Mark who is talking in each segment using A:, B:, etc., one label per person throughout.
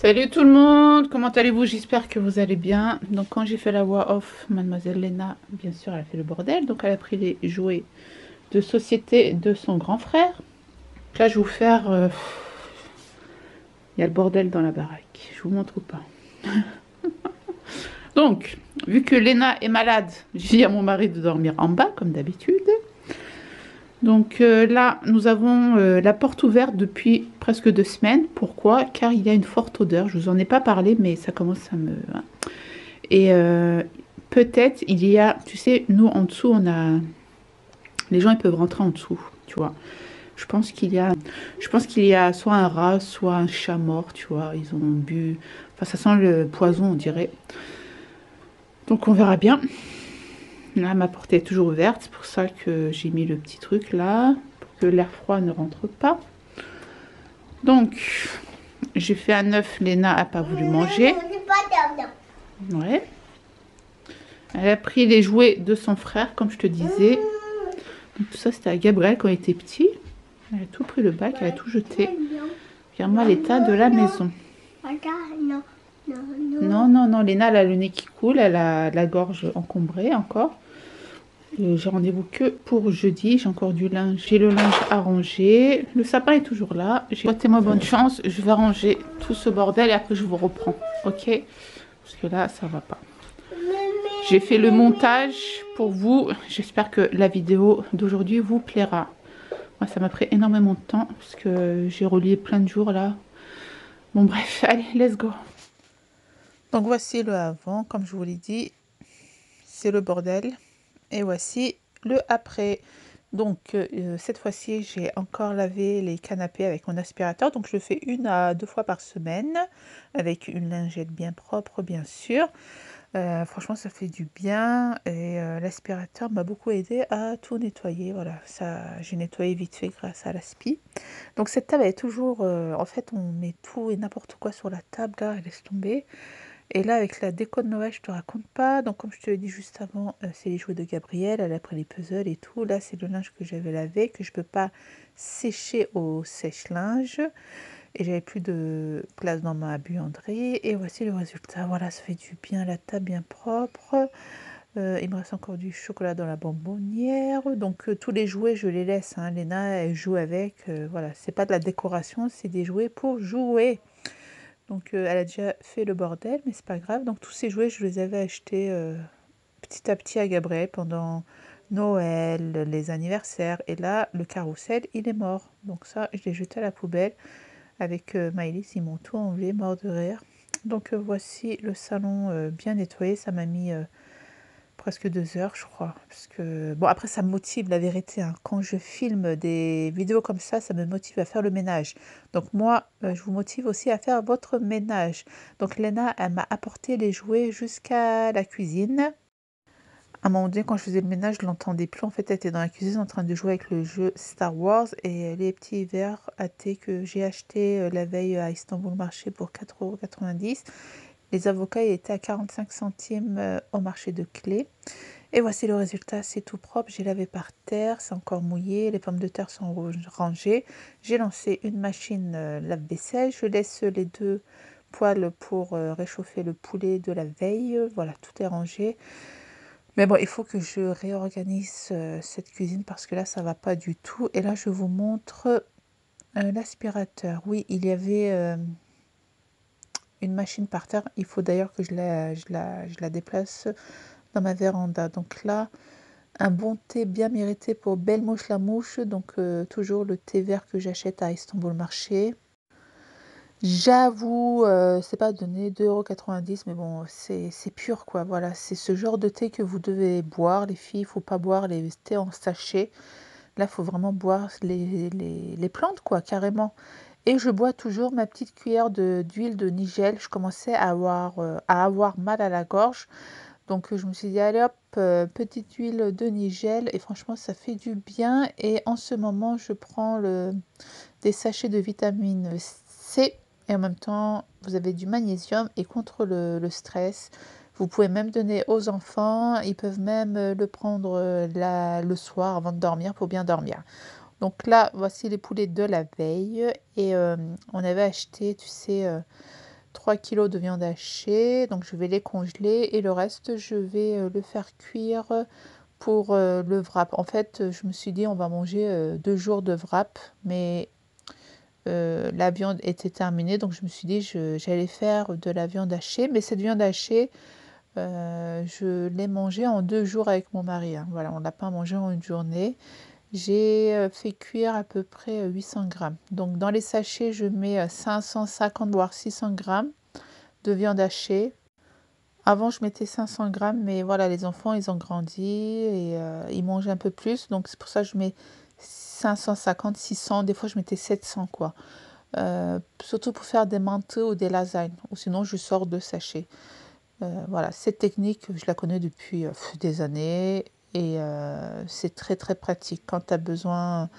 A: Salut tout le monde, comment allez-vous? J'espère que vous allez bien. Donc quand j'ai fait la voix off, mademoiselle Lena, bien sûr, elle a fait le bordel. Donc elle a pris les jouets de société de son grand frère. Là, je vais vous faire... il y a le bordel dans la baraque. Je vous montre ou pas. Donc, vu que Lena est malade, j'ai dit à mon mari de dormir en bas, comme d'habitude. Donc là, nous avons la porte ouverte depuis presque 2 semaines. Pourquoi? Car il y a une forte odeur. Je vous en ai pas parlé, mais ça commence à me... Et peut-être il y a, tu sais, nous en dessous, on a, les gens ils peuvent rentrer en dessous, tu vois. Je pense qu'il y a soit un rat, soit un chat mort, tu vois. Ils ont bu, enfin ça sent le poison, on dirait. Donc on verra bien. Là, ma porte est toujours ouverte, c'est pour ça que j'ai mis le petit truc là, pour que l'air froid ne rentre pas. Donc j'ai fait un œuf, Léna a pas voulu manger. Ouais. Elle a pris les jouets de son frère, comme je te disais. Donc, tout ça, c'était à Gabriel quand il était petit. Elle a tout pris le bac, elle a tout jeté. Regarde-moi l'état de la maison. Non, non, non, Léna, elle a le nez qui coule, elle a la gorge encombrée encore. J'ai rendez-vous que pour jeudi. J'ai encore du linge. J'ai le linge à ranger. Le sapin est toujours là. Souhaitez-moi bonne chance. Je vais ranger tout ce bordel et après je vous reprends. Ok? Parce que là, ça va pas. J'ai fait le montage pour vous. J'espère que la vidéo d'aujourd'hui vous plaira. Moi, ça m'a pris énormément de temps parce que j'ai relié plein de jours là. Bon, bref, allez, let's go. Donc, voici le avant, comme je vous l'ai dit. C'est le bordel. Et voici le après. Donc, cette fois-ci, j'ai encore lavé les canapés avec mon aspirateur. Donc, je le fais 1 à 2 fois par semaine avec une lingette bien propre, bien sûr. Franchement, ça fait du bien et l'aspirateur m'a beaucoup aidé à tout nettoyer. Voilà, ça, j'ai nettoyé vite fait grâce à l'aspi. Donc cette table elle est toujours, en fait, on met tout et n'importe quoi sur la table là, elle laisse tomber. Et là, avec la déco de Noël, je te raconte pas. Donc comme je te l'ai dit juste avant, c'est les jouets de Gabrielle. Elle a pris les puzzles et tout. Là, c'est le linge que j'avais lavé que je peux pas sécher au sèche-linge. Et j'avais plus de place dans ma buanderie. Et voici le résultat. Voilà, ça fait du bien, la table bien propre. Il me reste encore du chocolat dans la bonbonnière. Donc tous les jouets, je les laisse. Hein. Léna, elle joue avec. Voilà, c'est pas de la décoration, c'est des jouets pour jouer. Donc elle a déjà fait le bordel, mais c'est pas grave. Donc tous ces jouets, je les avais achetés petit à petit à Gabriel pendant Noël, les anniversaires. Et là, le carrousel, il est mort. Donc ça, je l'ai jeté à la poubelle. Avec Maëlys, ils m'ont tout enlevé, mort de rire. Donc voici le salon bien nettoyé. Ça m'a mis presque 2 heures, je crois. Parce que, bon, après, ça me motive, la vérité. Hein. Quand je filme des vidéos comme ça me motive à faire le ménage. Donc moi, je vous motive aussi à faire votre ménage. Donc Léna, elle m'a apporté les jouets jusqu'à la cuisine. À un moment donné, quand je faisais le ménage, je l'entendais plus. En fait, elle était dans la cuisine en train de jouer avec le jeu Star Wars et les petits verres à thé que j'ai achetés la veille à Istanbul Marché pour 4,90 €. Les avocats étaient à 45 centimes au marché de Clé. Et voici le résultat, c'est tout propre. J'ai lavé par terre, c'est encore mouillé. Les pommes de terre sont rangées. J'ai lancé une machine lave-vaisselle. Je laisse les 2 poêles pour réchauffer le poulet de la veille. Voilà, tout est rangé. Mais bon, il faut que je réorganise cette cuisine parce que là, ça va pas du tout. Et là, je vous montre l'aspirateur. Oui, il y avait une machine par terre. Il faut d'ailleurs que je la déplace dans ma véranda. Donc là, un bon thé bien mérité pour Belle Mouche la Mouche. Donc toujours le thé vert que j'achète à Istanbul Marché. J'avoue, c'est pas donné 2,90 €, mais bon, c'est pur quoi, voilà. C'est ce genre de thé que vous devez boire les filles, il faut pas boire les thés en sachet. Là, il faut vraiment boire les plantes quoi, carrément. Et je bois toujours ma petite cuillère d'huile de nigel. Je commençais à avoir mal à la gorge. Donc je me suis dit: «Allez hop, petite huile de nigel» et franchement ça fait du bien et en ce moment je prends des sachets de vitamine C et en même temps vous avez du magnésium et contre le stress. Vous pouvez même donner aux enfants, ils peuvent même le prendre le soir avant de dormir pour bien dormir. Donc là, voici les poulets de la veille et on avait acheté, tu sais, 3 kilos de viande hachée, donc je vais les congeler et le reste, je vais le faire cuire pour le wrap. En fait, je me suis dit, on va manger 2 jours de wrap, mais la viande était terminée, donc je me suis dit, j'allais faire de la viande hachée, mais cette viande hachée, je l'ai mangée en 2 jours avec mon mari, hein. Voilà, on ne l'a pas mangée en une journée. J'ai fait cuire à peu près 800 grammes. Donc dans les sachets, je mets 550 voire 600 grammes de viande hachée. Avant, je mettais 500 grammes, mais voilà, les enfants, ils ont grandi et ils mangent un peu plus. Donc c'est pour ça que je mets 550, 600. Des fois, je mettais 700, quoi. Surtout pour faire des manteaux ou des lasagnes. Ou sinon, je sors 2 sachets. Voilà, cette technique, je la connais depuis des années. Et c'est très très pratique. Quand tu as besoin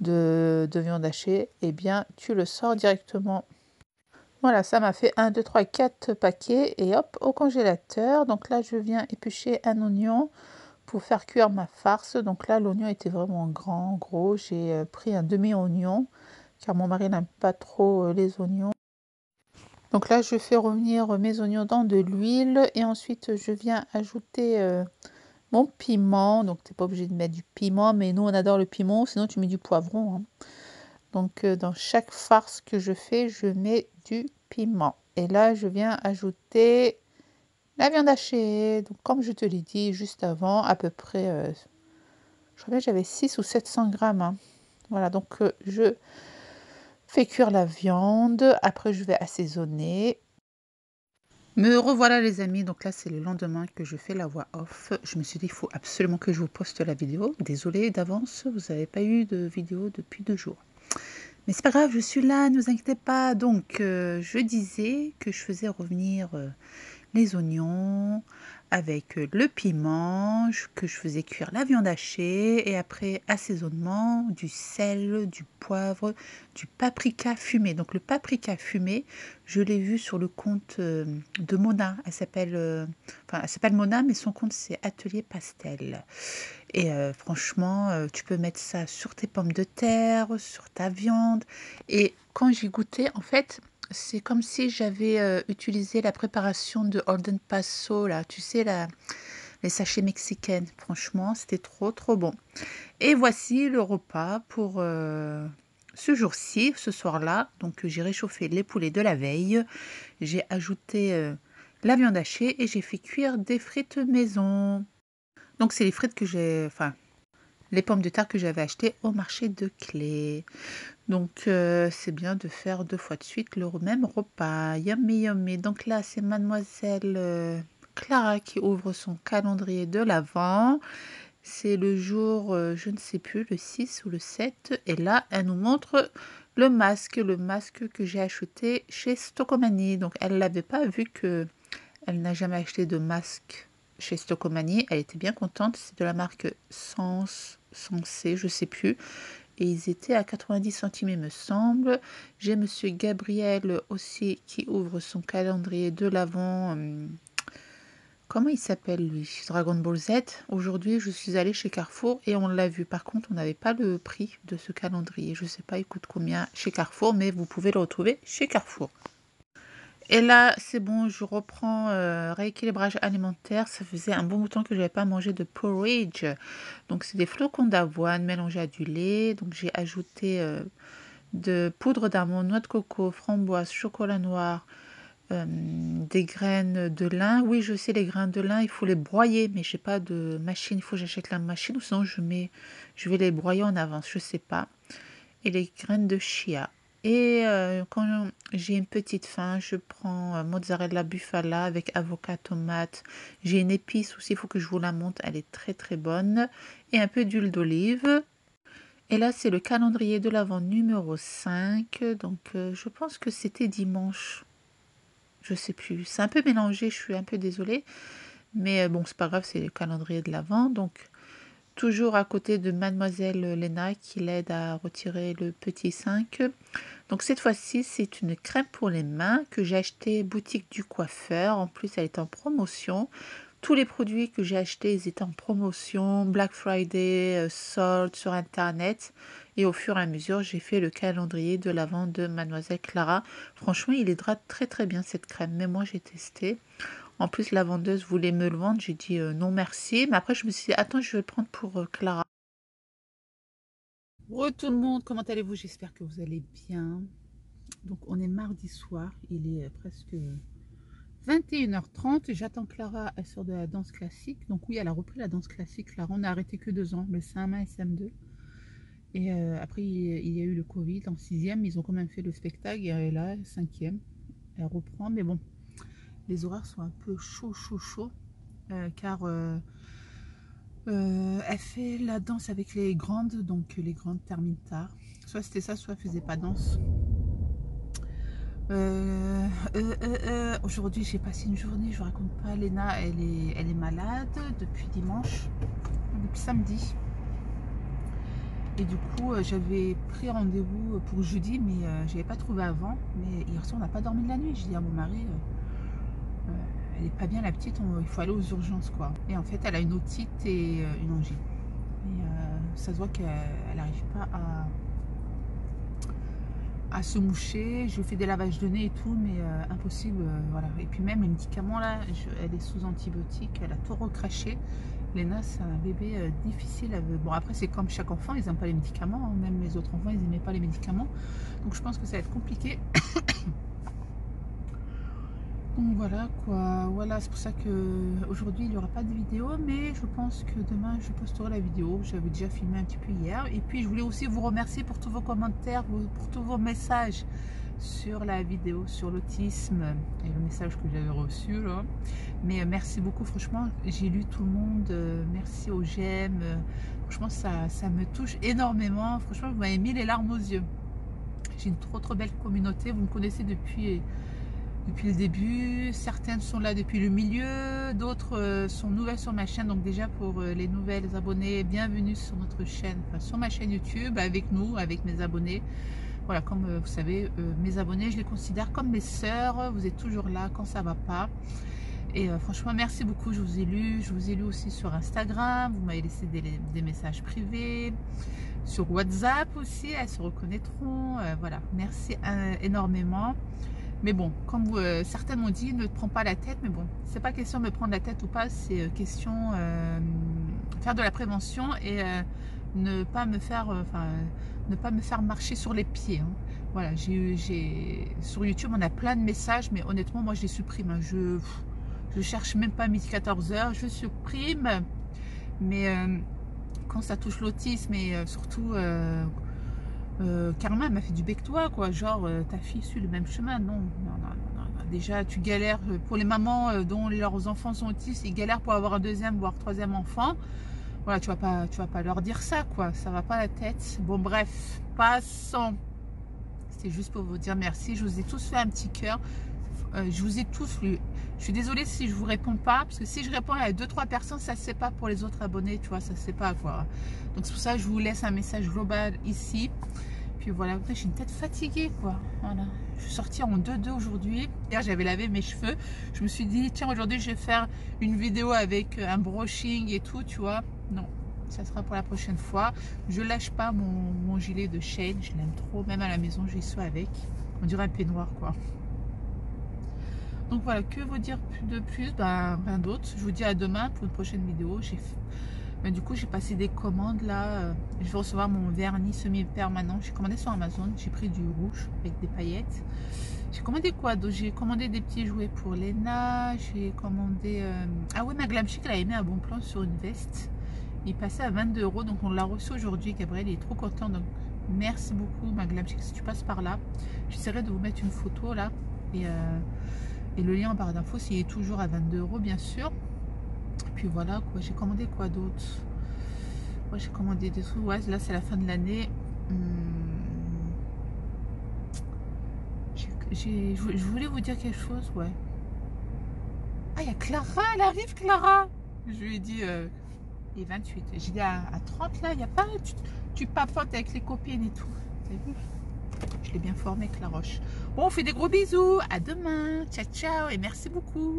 A: de viande hachée, eh bien, tu le sors directement. Voilà, ça m'a fait 1, 2, 3, 4 paquets et hop, au congélateur. Donc là, je viens éplucher un oignon pour faire cuire ma farce. Donc là, l'oignon était vraiment grand, gros. J'ai pris un demi-oignon car mon mari n'aime pas trop les oignons. Donc là, je fais revenir mes oignons dans de l'huile et ensuite, je viens ajouter mon piment. Donc, tu n'es pas obligé de mettre du piment, mais nous, on adore le piment, sinon tu mets du poivron, hein. Donc, dans chaque farce que je fais, je mets du piment. Et là, je viens ajouter la viande hachée. Donc, comme je te l'ai dit juste avant, à peu près, je crois que j'avais 600 ou 700 grammes, hein. Voilà, donc je fais cuire la viande. Après, je vais assaisonner. Me revoilà les amis, donc là c'est le lendemain que je fais la voix off. Je me suis dit il faut absolument que je vous poste la vidéo. Désolée d'avance, vous n'avez pas eu de vidéo depuis 2 jours. Mais c'est pas grave, je suis là, ne vous inquiétez pas. Donc je disais que je faisais revenir les oignons avec le piment, que je faisais cuire la viande hachée et après assaisonnement, du sel, du poivre, du paprika fumé. Donc le paprika fumé, je l'ai vu sur le compte de Mona. Elle s'appelle Mona, mais son compte c'est Atelier Pastel. Et franchement, tu peux mettre ça sur tes pommes de terre, sur ta viande. Et quand j'ai goûté, en fait, c'est comme si j'avais utilisé la préparation de Holden Paso, là, tu sais, les sachets mexicains. Franchement, c'était trop, trop bon. Et voici le repas pour ce jour-ci, ce soir-là. Donc, j'ai réchauffé les poulets de la veille. J'ai ajouté la viande hachée et j'ai fait cuire des frites maison. Donc, c'est les frites que les pommes de terre que j'avais achetées au marché de Clé. Donc, c'est bien de faire 2 fois de suite le même repas. Yummy, yummy. Donc là, c'est mademoiselle Clara qui ouvre son calendrier de l'Avent. C'est le jour, je ne sais plus, le 6 ou le 7. Et là, elle nous montre le masque que j'ai acheté chez Stocomanie. Donc, elle ne l'avait pas vu que elle n'a jamais acheté de masque chez Stocomanie. Elle était bien contente. C'est de la marque Sensé, je ne sais plus. Et ils étaient à 90 centimes, il me semble. J'ai Monsieur Gabriel aussi qui ouvre son calendrier de l'Avent. Comment il s'appelle lui? Dragon Ball Z. Aujourd'hui, je suis allée chez Carrefour et on l'a vu. Par contre, on n'avait pas le prix de ce calendrier. Je ne sais pas, il coûte combien chez Carrefour, mais vous pouvez le retrouver chez Carrefour. Et là, c'est bon, je reprends rééquilibrage alimentaire. Ça faisait un bon bout de temps que je n'avais pas mangé de porridge. Donc, c'est des flocons d'avoine mélangés à du lait. Donc, j'ai ajouté de poudre d'amande, noix de coco, framboise, chocolat noir, des graines de lin. Oui, je sais, les grains de lin, il faut les broyer, mais je n'ai pas de machine. Il faut que j'achète la machine ou sinon je vais les broyer en avance, je ne sais pas. Et les graines de chia. Et quand j'ai une petite faim, je prends mozzarella bufala avec avocat, tomate. J'ai une épice aussi, il faut que je vous la montre. Elle est très très bonne. Et un peu d'huile d'olive. Et là, c'est le calendrier de l'Avent numéro 5. Donc, je pense que c'était dimanche. Je sais plus. C'est un peu mélangé, je suis un peu désolée. Mais bon, c'est pas grave, c'est le calendrier de l'Avent. Donc, toujours à côté de Mademoiselle Léna qui l'aide à retirer le petit 5. Donc cette fois-ci, c'est une crème pour les mains que j'ai acheté boutique du coiffeur. En plus, elle est en promotion. Tous les produits que j'ai achetés, ils étaient en promotion. Black Friday, soldes sur Internet. Et au fur et à mesure, j'ai fait le calendrier de l'Avent de Mademoiselle Clara. Franchement, il hydrate très très bien cette crème. Mais moi, j'ai testé. En plus, la vendeuse voulait me le vendre. J'ai dit non merci. Mais après, je me suis dit, attends, je vais le prendre pour Clara. Bonjour tout le monde, comment allez-vous? J'espère que vous allez bien. Donc, on est mardi soir. Il est presque 21h30. J'attends Clara, elle sort de la danse classique. Donc oui, elle a repris la danse classique. Clara, on a arrêté que 2 ans, le CM1 et CM2. Et après, il y a eu le Covid en 6e. Ils ont quand même fait le spectacle. Et là, 5e, elle reprend. Mais bon, les horaires sont un peu chauds, car elle fait la danse avec les grandes. Donc les grandes terminent tard. Soit c'était ça, soit elle faisait pas danse. Aujourd'hui, j'ai passé une journée, je vous raconte pas. Léna, elle est malade depuis dimanche, depuis samedi. Et du coup, j'avais pris rendez-vous pour jeudi, mais je n'avais pas trouvé avant. Mais hier soir, on n'a pas dormi de la nuit. J'ai dit à mon mari, elle est pas bien la petite, il faut aller aux urgences quoi. Et en fait, elle a une otite et une angine. Et ça se voit qu'elle n'arrive pas à se moucher. Je fais des lavages de nez et tout, mais impossible, voilà. Et puis même les médicaments là, elle est sous antibiotiques, elle a tout recraché. Léna, c'est un bébé difficile. Bon après c'est comme chaque enfant, ils n'aiment pas les médicaments, hein. Même les autres enfants, ils n'aimaient pas les médicaments. Donc je pense que ça va être compliqué. Donc voilà quoi, voilà, c'est pour ça que aujourd'hui il n'y aura pas de vidéo, mais je pense que demain je posterai la vidéo. J'avais déjà filmé un petit peu hier. Et puis je voulais aussi vous remercier pour tous vos commentaires, pour tous vos messages sur la vidéo sur l'autisme et le message que j'avais reçu là. Mais merci beaucoup, franchement, j'ai lu tout le monde. Merci aux j'aime. Franchement, ça me touche énormément. Franchement, vous m'avez mis les larmes aux yeux. J'ai une trop belle communauté. Vous me connaissez depuis le début, certaines sont là depuis le milieu, d'autres sont nouvelles sur ma chaîne. Donc déjà pour les nouvelles abonnés, bienvenue sur notre chaîne, enfin sur ma chaîne YouTube, avec nous, avec mes abonnés. Voilà, comme vous savez, mes abonnés, je les considère comme mes sœurs. Vous êtes toujours là quand ça va pas. Et franchement, merci beaucoup, je vous ai lu aussi sur Instagram, vous m'avez laissé des messages privés, sur WhatsApp aussi, elles se reconnaîtront. Voilà, merci énormément. Mais bon, comme certains m'ont dit, ne te prends pas la tête. Mais bon, c'est pas question de me prendre la tête ou pas, c'est question faire de la prévention et ne pas me faire marcher sur les pieds. Hein. Voilà, sur YouTube, on a plein de messages, mais honnêtement, moi, je les supprime. Hein. Je cherche même pas midi 14h, je supprime. Mais quand ça touche l'autisme et surtout... Karma m'a fait du bec-toi quoi, genre ta fille suit le même chemin. Non. Déjà tu galères pour les mamans dont leurs enfants sont autistes, ils galèrent pour avoir un deuxième voire troisième enfant. Voilà, tu vas pas leur dire ça quoi, ça va pas la tête. Bon bref, passons. C'était juste pour vous dire merci, je vous ai tous fait un petit cœur. Je vous ai tous lu. Je suis désolée si je vous réponds pas, parce que si je réponds à 2-3 personnes, ça se fait pas pour les autres abonnés, tu vois, ça se fait pas quoi. Donc c'est pour ça que je vous laisse un message global ici. Puis voilà, j'ai une tête fatiguée quoi. Voilà. Je suis sortie en 2-2 aujourd'hui. Hier j'avais lavé mes cheveux. Je me suis dit tiens aujourd'hui je vais faire une vidéo avec un brushing et tout, tu vois. Non, ça sera pour la prochaine fois. Je lâche pas mon gilet de Shane, je l'aime trop. Même à la maison j'y suis avec. On dirait un peignoir quoi. Donc voilà, que vous dire de plus? Ben, rien d'autre. Je vous dis à demain pour une prochaine vidéo. Ben, du coup, j'ai passé des commandes là. Je vais recevoir mon vernis semi-permanent. J'ai commandé sur Amazon. J'ai pris du rouge avec des paillettes. J'ai commandé quoi d'autre? J'ai commandé des petits jouets pour Léna. J'ai commandé... Ah oui, ma Glam Chic, elle a mis un bon plan sur une veste. Il passait à 22 €. Donc on l'a reçu aujourd'hui. Gabriel il est trop content. Donc merci beaucoup, ma Glam Chic. Si tu passes par là, j'essaierai de vous mettre une photo là. Et le lien en barre d'infos s'il est toujours à 22 € bien sûr. Et puis voilà quoi, j'ai commandé quoi d'autre? Ouais, j'ai commandé des trucs, ouais là c'est la fin de l'année. Je voulais vous dire quelque chose, ouais. Ah il y a Clara, elle arrive Clara. Je lui ai dit, il est 28. J'ai dit à 30 là, il n'y a pas, tu papotes avec les copines et tout. Vous avez vu? Je l'ai bien formé, Claroche. Bon, on fait des gros bisous. À demain. Ciao, ciao. Et merci beaucoup.